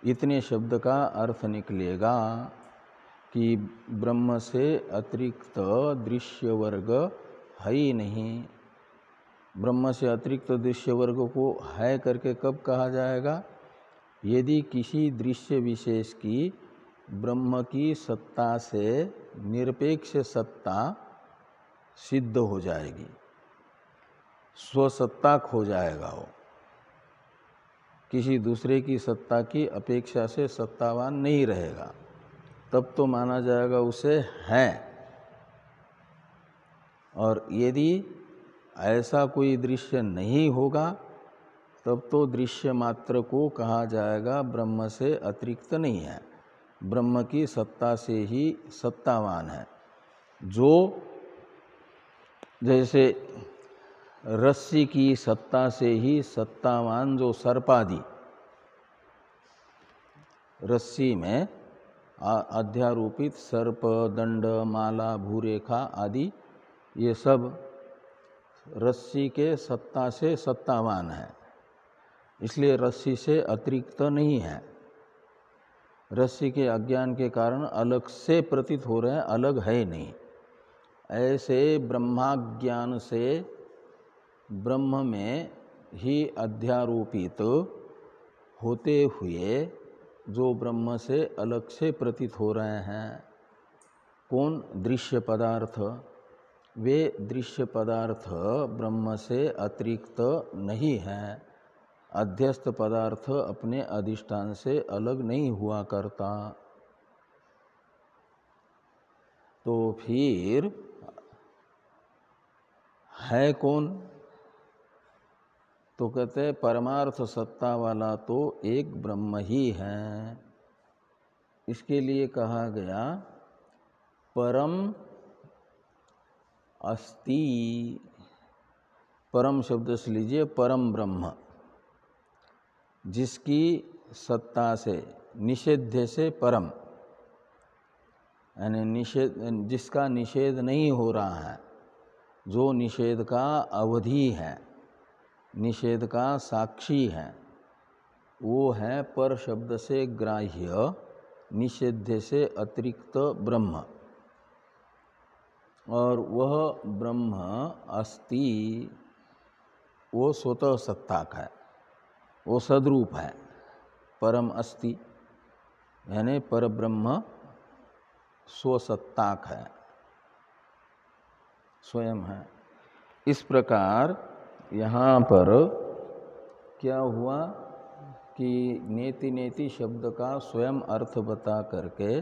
इतने शब्द का अर्थ निकलेगा कि ब्रह्म से अतिरिक्त दृश्य वर्ग है ही नहीं। ब्रह्म से अतिरिक्त दृश्य वर्ग को है करके कब कहा जाएगा? यदि किसी दृश्य विशेष की ब्रह्म की सत्ता से निरपेक्ष सत्ता सिद्ध हो जाएगी, स्वसत्ताक हो जाएगा, वो किसी दूसरे की सत्ता की अपेक्षा से सत्तावान नहीं रहेगा, तब तो माना जाएगा उसे है। और यदि ऐसा कोई दृश्य नहीं होगा तब तो दृश्य मात्र को कहा जाएगा ब्रह्म से अतिरिक्त नहीं है, ब्रह्म की सत्ता से ही सत्तावान है। जो जैसे रस्सी की सत्ता से ही सत्तावान जो सर्पादि, रस्सी में अध्यारोपित सर्प, दंड, माला, भूरेखा आदि ये सब रस्सी के सत्ता से सत्तावान है, इसलिए रस्सी से अतिरिक्त नहीं है। रस्सी के अज्ञान के कारण अलग से प्रतीत हो रहे हैं, अलग है नहीं। ऐसे ब्रह्माज्ञान से ब्रह्म में ही अध्यारोपित होते हुए जो ब्रह्म से अलग से प्रतीत हो रहे हैं, कौन? दृश्य पदार्थ। वे दृश्य पदार्थ ब्रह्म से अतिरिक्त नहीं है। अध्यस्त पदार्थ अपने अधिष्ठान से अलग नहीं हुआ करता। तो फिर है कौन? तो कहते हैं परमार्थ सत्ता वाला तो एक ब्रह्म ही है। इसके लिए कहा गया परम अस्ति। परम शब्द से लीजिए परम ब्रह्म, जिसकी सत्ता से, निषेध्य से परम, यानी निषेध, जिसका निषेध नहीं हो रहा है, जो निषेध का अवधि है, निषेध का साक्षी है, वो है पर शब्द से ग्राह्य निषेध्य से अतिरिक्त ब्रह्म। और वह ब्रह्म अस्ति, वो स्वतः सत्ताक है, वो सद्रूप है। परम अस्ति यानी पर ब्रह्म स्वसत्ताक है, स्वयं है। इस प्रकार यहाँ पर क्या हुआ कि नेति नेति शब्द का स्वयं अर्थ बता करके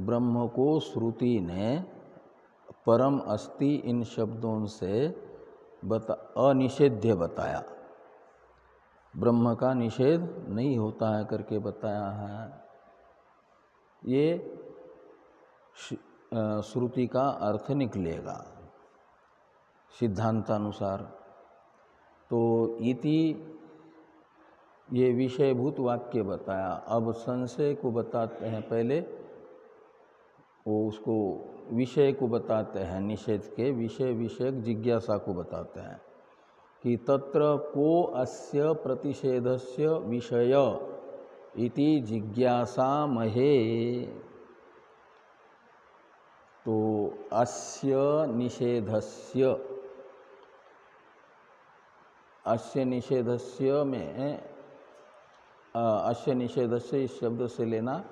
ब्रह्म को श्रुति ने परम अस्ति इन शब्दों से अनिषेध्य बताया, ब्रह्म का निषेध नहीं होता है करके बताया है। ये श्रुति का अर्थ निकलेगा सिद्धांतानुसार। तो इति ये विषयभूत वाक्य बताया। अब संशय को बताते हैं, पहले वो उसको विषय को बताते हैं, निषेध के विषय विषयक जिज्ञासा को बताते हैं कि तत्र को अस्य प्रतिषेधस्य विषय इति जिज्ञासा महे। तो अस्य निषेधस्य, अस्य निषेधस्य में अस्य निषेधस्य इस शब्द से लेना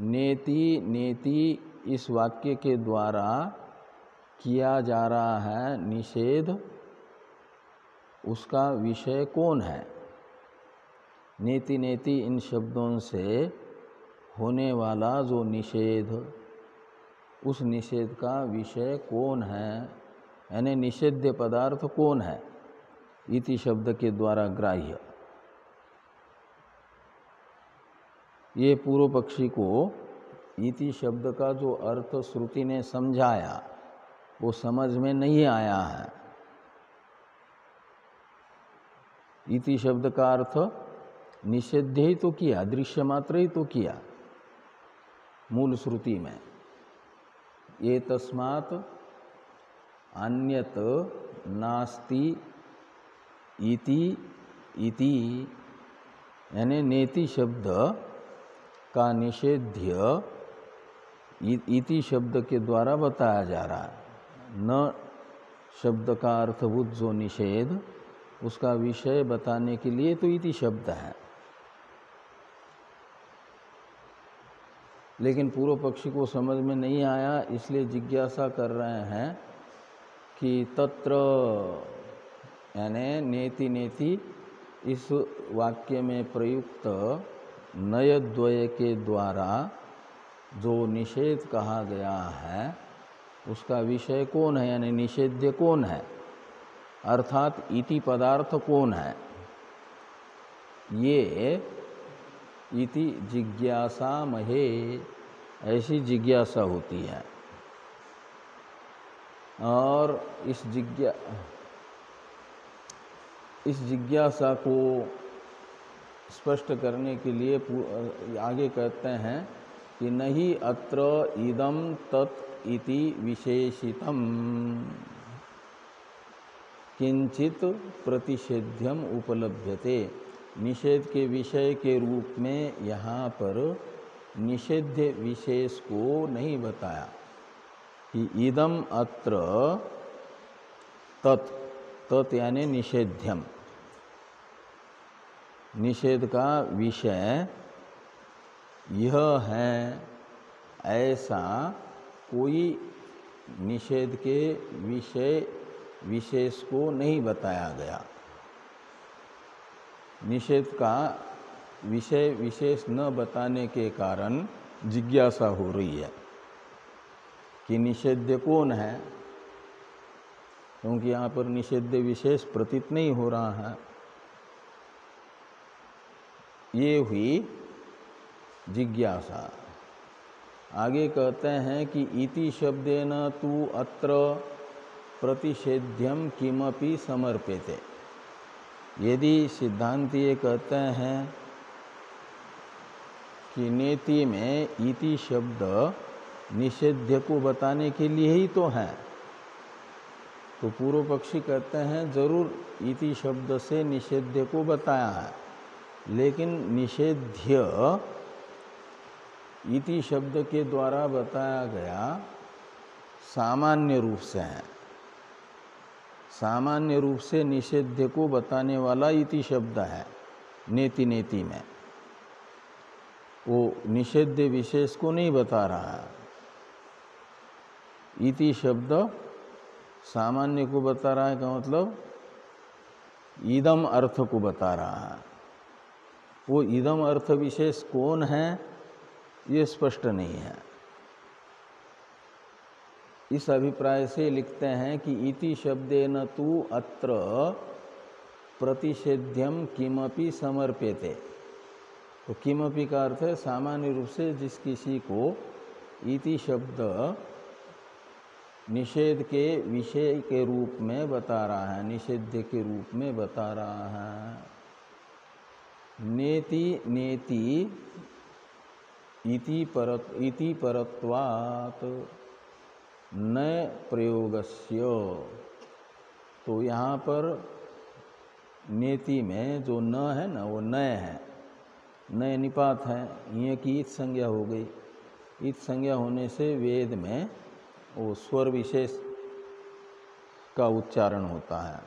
नेति नेति इस वाक्य के द्वारा किया जा रहा है निषेध, उसका विषय कौन है? नेति नेति इन शब्दों से होने वाला जो निषेध, उस निषेध का विषय कौन है, यानी निषेध्य पदार्थ कौन है? इति शब्द के द्वारा ग्राह्य। ये पूर्व पक्षी को इति शब्द का जो अर्थ श्रुति ने समझाया वो समझ में नहीं आया है। इति शब्द का अर्थ निषेध्य ही तो किया, दृश्य मात्र ही तो किया मूल श्रुति में। ये तस्मात् अन्यत नास्ति इति इति, यानी नेति शब्द का निषेध्य इति शब्द के द्वारा बताया जा रहा है, न शब्द का अर्थभूत जो निषेध, उसका विषय बताने के लिए तो इति शब्द है। लेकिन पूर्व पक्षी को समझ में नहीं आया, इसलिए जिज्ञासा कर रहे हैं कि तत्र यानी नेति नेति इस वाक्य में प्रयुक्त नयद्वय के द्वारा जो निषेध कहा गया है उसका विषय कौन है, यानी निषेध्य कौन है, अर्थात इति पदार्थ कौन है। ये इति जिज्ञासा महे, ऐसी जिज्ञासा होती है। और इस जिज्ञासा को स्पष्ट करने के लिए आगे कहते हैं कि नहीं अत्र इदं तत् इति विशेषितम किंचित प्रतिषेध्यम उपलभ्यते। निषेध के विषय के रूप में यहाँ पर निषेध्य विशेष को नहीं बताया कि इदम अत्र तत्, तत् यानी निषेध्यम, निषेध का विषय यह है, ऐसा कोई निषेध के विषय विशेष को नहीं बताया गया। निषेध का विषय विशेष न बताने के कारण जिज्ञासा हो रही है कि निषेध्य कौन है, क्योंकि यहाँ पर निषेध्य विशेष प्रतीत नहीं हो रहा है। ये हुई जिज्ञासा। आगे कहते हैं कि इति शब्देन तु अत्र प्रतिषेध्यम किमपि समर्प्यते। यदि सिद्धांत ये कहते हैं कि नेति में इति शब्द निषेध्य को बताने के लिए ही तो है, तो पूर्व पक्षी कहते हैं जरूर इति शब्द से निषेध्य को बताया है, लेकिन निषेध्य इति शब्द के द्वारा बताया गया सामान्य रूप से है। सामान्य रूप से निषेध्य को बताने वाला इति शब्द है नेति नेति में, वो निषेध्य विशेष को नहीं बता रहा है। इति शब्द सामान्य को बता रहा है, का मतलब इदम अर्थ को बता रहा है। वो इदम अर्थ विशेष कौन है ये स्पष्ट नहीं है। इस अभिप्राय से लिखते हैं कि इति शब्देन तु अत्र प्रतिषेध्यम किमपि समर्प्यते। तो किमपि का अर्थ है सामान्य रूप से जिस किसी को इति शब्द निषेध के विषय के रूप में बता रहा है, निषेध्य के रूप में बता रहा है। नेति नेति इति परत्वात् न प्रयोगस्य। तो यहाँ पर नेति में जो न है ना, वो नय है, नय निपात है, ये की इत संज्ञा हो गई। इत संज्ञा होने से वेद में वो स्वर विशेष का उच्चारण होता है।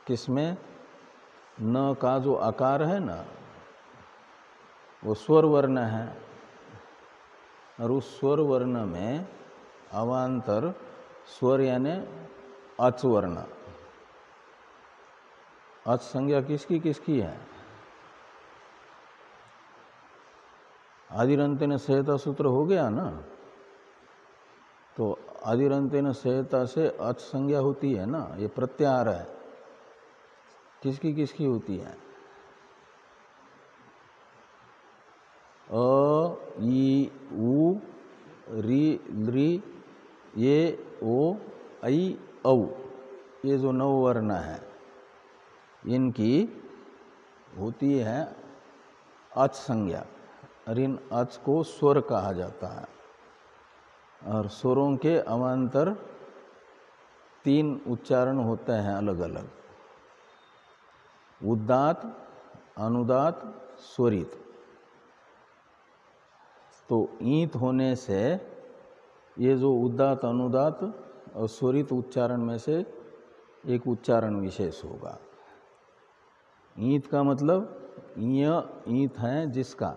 किसमें? न का जो आकार है ना, वो स्वर वर्ण है, और उस स्वर वर्ण में अवान्तर स्वर यानी अच वर्ण। अच संज्ञा किसकी किसकी है? आदिरंतेन संहिता सूत्र हो गया ना, तो आदिरंतेन संहिता से अच संज्ञा होती है ना, ये प्रत्याहार है। किसकी किसकी होती है? अ, ई, उ, री, लृ, ये, ओ, ऐ, औ, ये जो 9 वर्ण है, इनकी होती है अच संज्ञा, और इन अच को स्वर कहा जाता है। और स्वरों के अवान्तर 3 उच्चारण होते हैं अलग अलग, उदात्त, अनुदात्त, स्वरित। तो ईंत होने से ये जो उदात्त, अनुदात्त और स्वरित उच्चारण में से एक उच्चारण विशेष होगा। ईंत का मतलब ईंत है जिसका,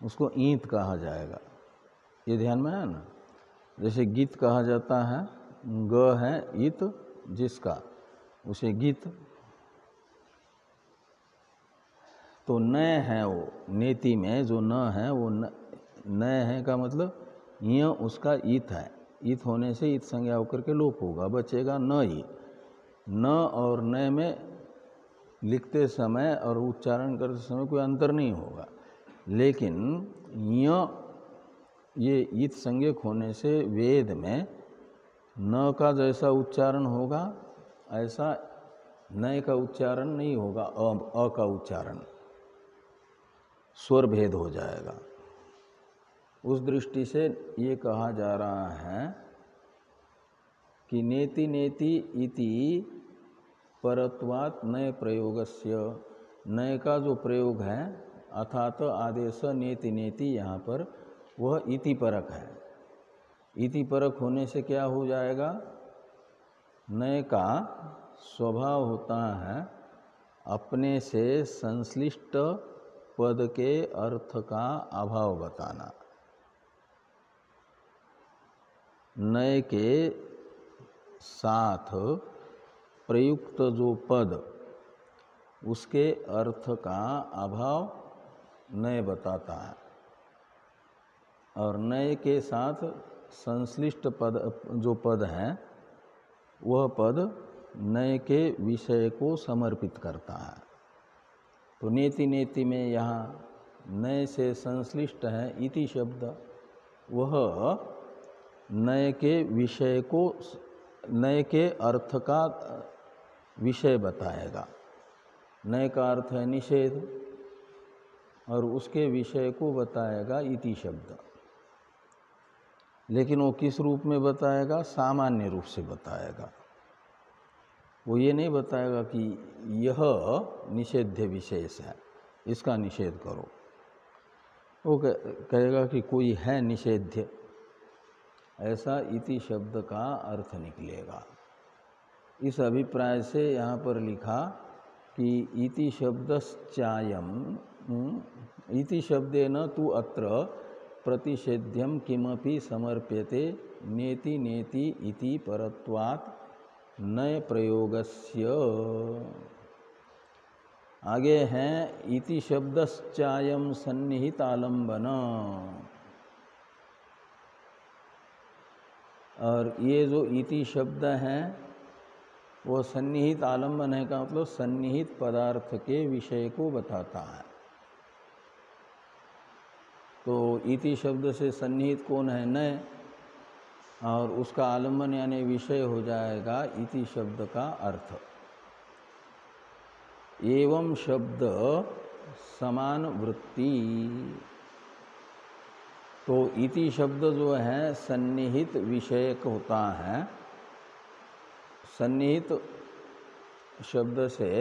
उसको ईंत कहा जाएगा। ये ध्यान में है ना। जैसे गीत कहा जाता है, ग है ईत जिसका, उसे गीत। तो न है वो नेति में जो न है वो न है का मतलब य उसका ईत है। ईत होने से ईत संज्ञा होकर के लोप होगा, बचेगा न ही। न और न में लिखते समय और उच्चारण करते समय कोई अंतर नहीं होगा, लेकिन ये ईत संज्ञक होने से वेद में न का जैसा उच्चारण होगा ऐसा न का उच्चारण नहीं होगा, अ का उच्चारण, स्वर भेद हो जाएगा। उस दृष्टि से ये कहा जा रहा है कि नेति नेति इति परत्वात् नय प्रयोगस्य, नय का जो प्रयोग है अर्थात आदेश नेति नेति, यहाँ पर वह इति परक है। इति परक होने से क्या हो जाएगा, नय का स्वभाव होता है अपने से संश्लिष्ट पद के अर्थ का अभाव बताना। नय के साथ प्रयुक्त जो पद उसके अर्थ का अभाव नय बताता है, और नय के साथ संश्लिष्ट पद जो पद है वह पद नय के विषय को समर्पित करता है। तो नेति नेति में यहाँ नय से संश्लिष्ट है इति शब्द, वह नय के विषय को, नय के अर्थ का विषय बताएगा। नय का अर्थ है निषेध और उसके विषय को बताएगा इति शब्द। लेकिन वो किस रूप में बताएगा, सामान्य रूप से बताएगा। वो ये नहीं बताएगा कि यह निषेध्य विशेष है, इसका निषेध करो। वो कहेगा कि कोई है निषेध्य, ऐसा इति शब्द का अर्थ निकलेगा। इस अभिप्राय से यहाँ पर लिखा कि इति शब्दश्चायम, इति शब्देन तु अत्र प्रतिषेध्यम किमपि समर्प्यते नेति नेति इति परत्वात् नय प्रयोगस्य। आगे हैं इति शब्दश्चायम सन्निहित आलम्बन, और ये जो इति शब्द है वो सन्निहित आलम्बन है का मतलब सन्निहित पदार्थ के विषय को बताता है। तो इति शब्द से सन्निहित कौन है, नय, और उसका आलम्बन यानी विषय हो जाएगा इति शब्द का अर्थ। एवं शब्द समान वृत्ति, तो इति शब्द जो है सन्निहित विषयक होता है। सन्निहित शब्द से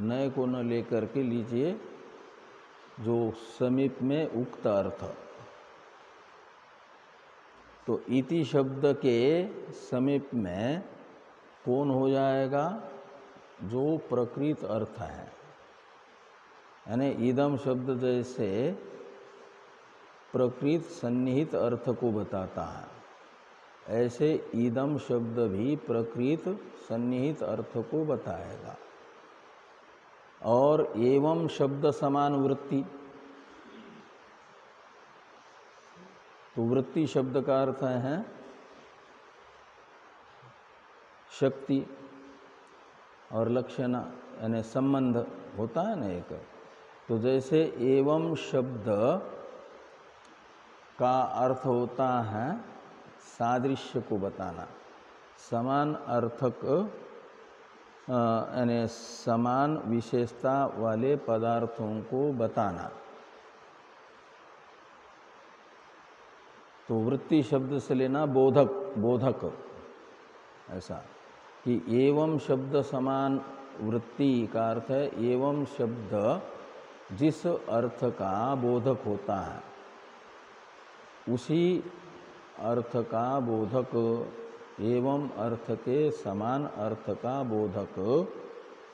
नय को न लेकर के लीजिए जो समीप में उक्त अर्थ, तो इति शब्द के समीप में कौन हो जाएगा, जो प्रकृत अर्थ है। यानी इदम शब्द जैसे प्रकृत सन्निहित अर्थ को बताता है, ऐसे इदम शब्द भी प्रकृत सन्निहित अर्थ को बताएगा। और एवं शब्द समान वृत्ति, तो वृत्ति शब्द का अर्थ है शक्ति, और लक्षण यानी संबंध होता है ना एक। तो जैसे एवं शब्द का अर्थ होता है सादृश्य को बताना, समान अर्थक यानी समान विशेषता वाले पदार्थों को बताना। तो वृत्ति शब्द से लेना बोधक, बोधक, ऐसा कि एवं शब्द समान वृत्ति का अर्थ है एवं शब्द जिस अर्थ का बोधक होता है उसी अर्थ का बोधक एवं अर्थ के समान अर्थ का बोधक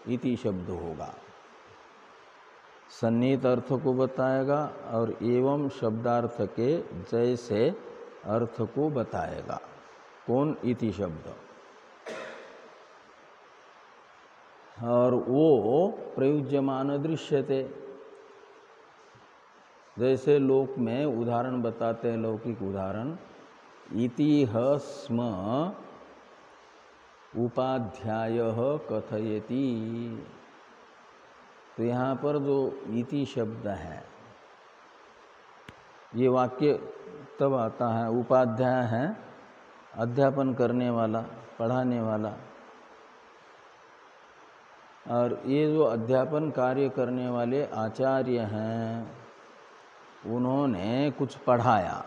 इति शब्द होगा। सन्निहित अर्थ को बताएगा और एवं शब्दार्थ के जैसे अर्थ को बताएगा। कौन? इति शब्द। और वो प्रयुज्यमान दृश्यते, जैसे लोक में उदाहरण बताते हैं, लौकिक उदाहरण, इति ह स्म उपाध्यायः कथयति। तो यहाँ पर जो इति शब्द है, ये वाक्य तब आता है, उपाध्याय है अध्यापन करने वाला, पढ़ाने वाला, और ये जो अध्यापन कार्य करने वाले आचार्य हैं उन्होंने कुछ पढ़ाया,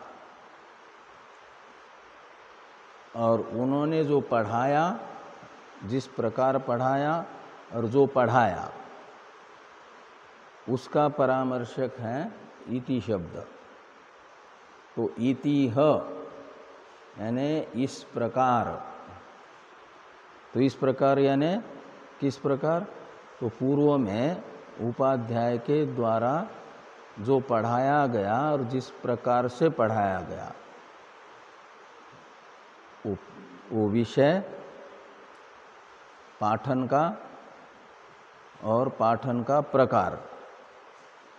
और उन्होंने जो पढ़ाया, जिस प्रकार पढ़ाया और जो पढ़ाया, उसका परामर्शक है इति शब्द। तो इति ह यानी इस प्रकार। तो इस प्रकार यानी किस प्रकार? तो पूर्व में उपाध्याय के द्वारा जो पढ़ाया गया और जिस प्रकार से पढ़ाया गया, वो विषय पाठन का और पाठन का प्रकार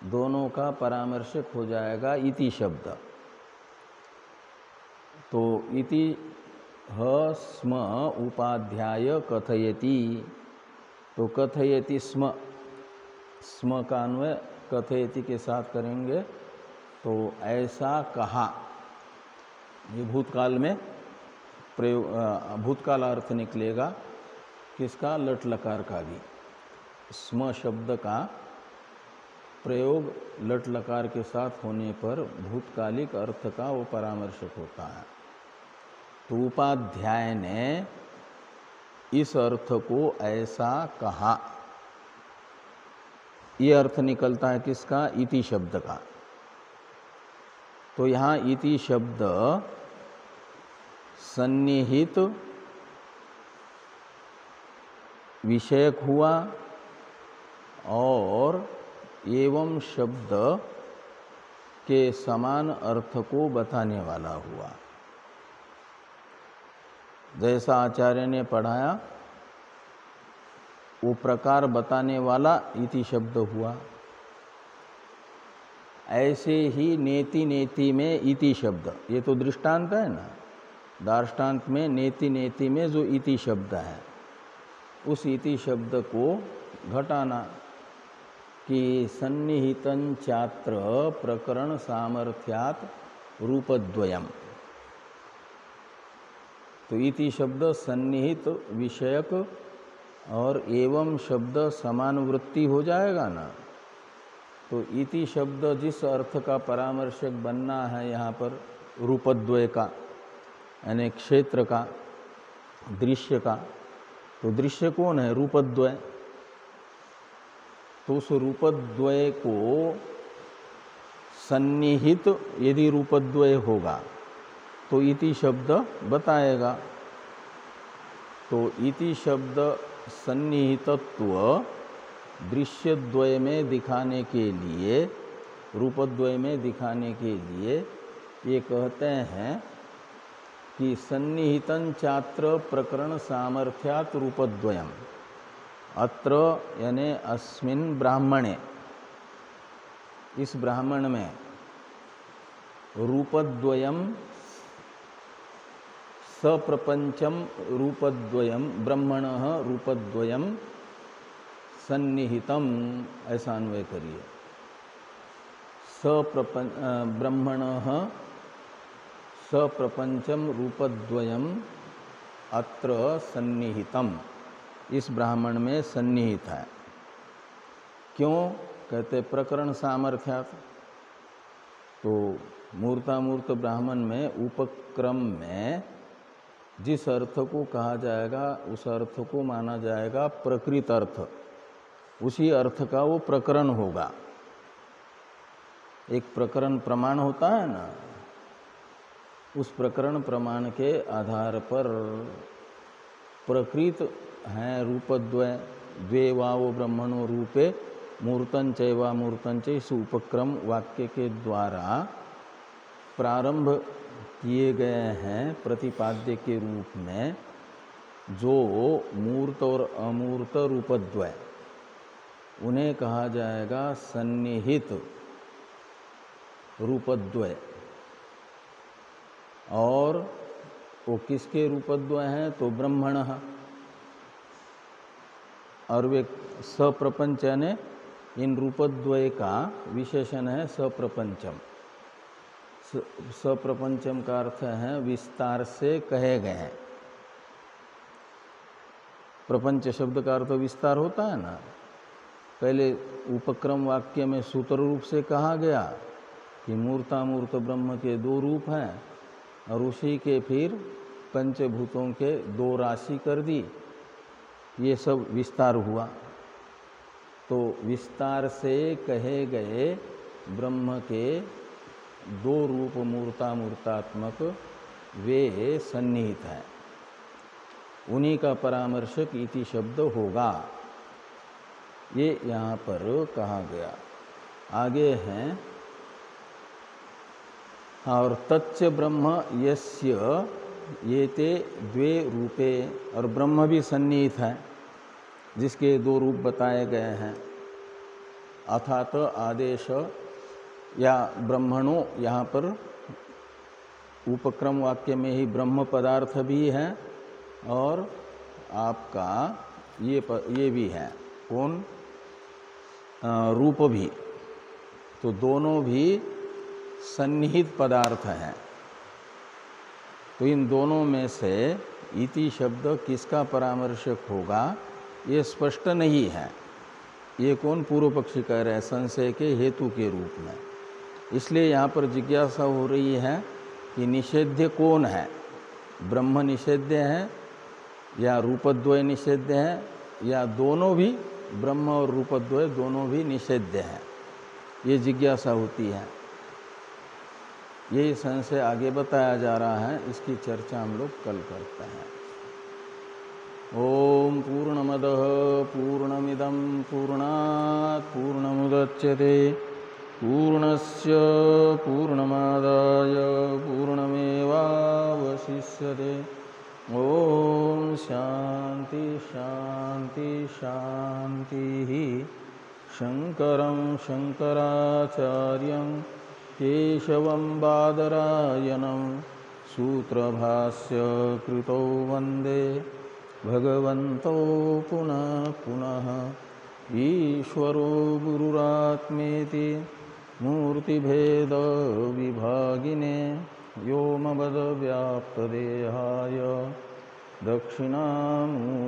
दोनों का परामर्शक हो जाएगा इति शब्द। तो इति ह स्म उपाध्याय कथयति। तो कथयति स्म, स्म का अन्वय कथयति के साथ करेंगे। तो ऐसा कहा, ये भूतकाल में प्रयोग, भूतकाल अर्थ निकलेगा किसका? लट लकार का भी। स्म शब्द का प्रयोग लट लकार के साथ होने पर भूतकालिक अर्थ का वो परामर्शक होता है। तो उपाध्याय ने इस अर्थ को ऐसा कहा, ये अर्थ निकलता है किसका? इति शब्द का। तो यहाँ इति शब्द सन्निहित विषयक हुआ और एवं शब्द के समान अर्थ को बताने वाला हुआ। जैसा आचार्य ने पढ़ाया वो प्रकार बताने वाला इति शब्द हुआ। ऐसे ही नेति नेति में इति शब्द, ये तो दृष्टांत है ना, दार्ष्टान्त में नेति नेति में जो इति शब्द है, उस इति शब्द को घटाना कि सन्निहितं चात्र प्रकरण सामर्थ्यात् रूपद्वयम्। तो इति शब्द सन्निहित विषयक और एवं शब्द समान वृत्ति हो जाएगा ना। तो इति शब्द जिस अर्थ का परामर्शक बनना है यहाँ पर रूपद्वय का, यानी क्षेत्र का, दृश्य का, तो दृश्य कौन है? रूपद्वय। तो उस रूपद्वय को सन्निहित यदि रूपद्वय होगा तो इति शब्द बताएगा। तो इति शब्द सन्निहितत्व दृश्यद्वय में दिखाने के लिए, रूपद्वय में दिखाने के लिए ये कहते हैं कि सन्निहितं चात्र प्रकरण सामर्थ्यात् रूपद्वयम्। अत्र यानी अस्मिन् ब्राह्मणे, इस ब्राह्मण में रूपद्वयम् सप्रपंचम रूपद्वयम् ब्रह्मणः रूपद्वयम् सन्निहितम, ऐसा अन्वय करिए। ब्रह्मणः सप्रपंचम रूपद्वयम् अत्र सन्निहितम, इस ब्राह्मण में सन्निहित है। क्यों? कहते प्रकरण सामर्थ्यात्। तो मूर्तामूर्त ब्राह्मण में उपक्रम में जिस अर्थ को कहा जाएगा उस अर्थ को माना जाएगा प्रकृत अर्थ, उसी अर्थ का वो प्रकरण होगा। एक प्रकरण प्रमाण होता है ना, उस प्रकरण प्रमाण के आधार पर प्रकृत हैं रूपद्वय, द्वे वावो ब्रह्मणो रूपे मूर्तन चैवा मूर्तन च, इस उपक्रम वाक्य के द्वारा प्रारंभ किए गए हैं प्रतिपाद्य के रूप में जो मूर्त और अमूर्त रूपद्वय, उन्हें कहा जाएगा सन्निहित रूपद्वय। और वो किसके रूपद्वय हैं? तो ब्रह्मणः, और वे सप्रपंच यानी इन रूपद्वय का विशेषण है सप्रपंचम। सप्रपंचम का अर्थ है विस्तार से कहे गए हैं। प्रपंच शब्द का अर्थ विस्तार होता है ना। पहले उपक्रम वाक्य में सूत्र रूप से कहा गया कि मूर्तामूर्त ब्रह्म के दो रूप हैं, और उसी के फिर पंचभूतों के दो राशि कर दी, ये सब विस्तार हुआ। तो विस्तार से कहे गए ब्रह्म के दो रूप मूर्तामूर्तात्मक वे सन्निहित हैं, उन्हीं का परामर्शक इति शब्द होगा, ये यहाँ पर कहा गया। आगे हैं और तच्च ब्रह्म यस्य येते द्वे रूपे, और ब्रह्म भी सन्निहित है जिसके दो रूप बताए गए हैं। अर्थात आदेश या ब्रह्मणों, यहाँ पर उपक्रम वाक्य में ही ब्रह्म पदार्थ भी है और आपका ये भी है, कौन? रूप भी। तो दोनों भी सन्निहित पदार्थ हैं। तो इन दोनों में से इति शब्द किसका परामर्शक होगा ये स्पष्ट नहीं है। ये कौन? पूर्व पक्षी कह रहे हैं संशय के हेतु के रूप में। इसलिए यहाँ पर जिज्ञासा हो रही है कि निषेध्य कौन है? ब्रह्म निषेध्य है या रूपद्वय निषेध्य है, या दोनों भी, ब्रह्म और रूपद्वय दोनों भी निषेध्य हैं? ये जिज्ञासा होती है। यही संशय आगे बताया जा रहा है, इसकी चर्चा हम लोग कल करते हैं। ओम पूर्णमदः पूर्णमिदं पूर्णात् पूर्णमुदच्यते पूर्णस्य पूर्णमादाय पूर्णमेवावशिष्यते। ओम शांति शांति शांति। शंकरं शंकराचार्यं केशवं बादरायणं सूत्रभाष्य कृतौ वन्दे भगवन्तौ पुनः पुनः। ईश्वरो गुरुरात्मेति मूर्तिभेद विभागिने व्योमवद् व्याप्तदेहाय दक्षिणामूर्तये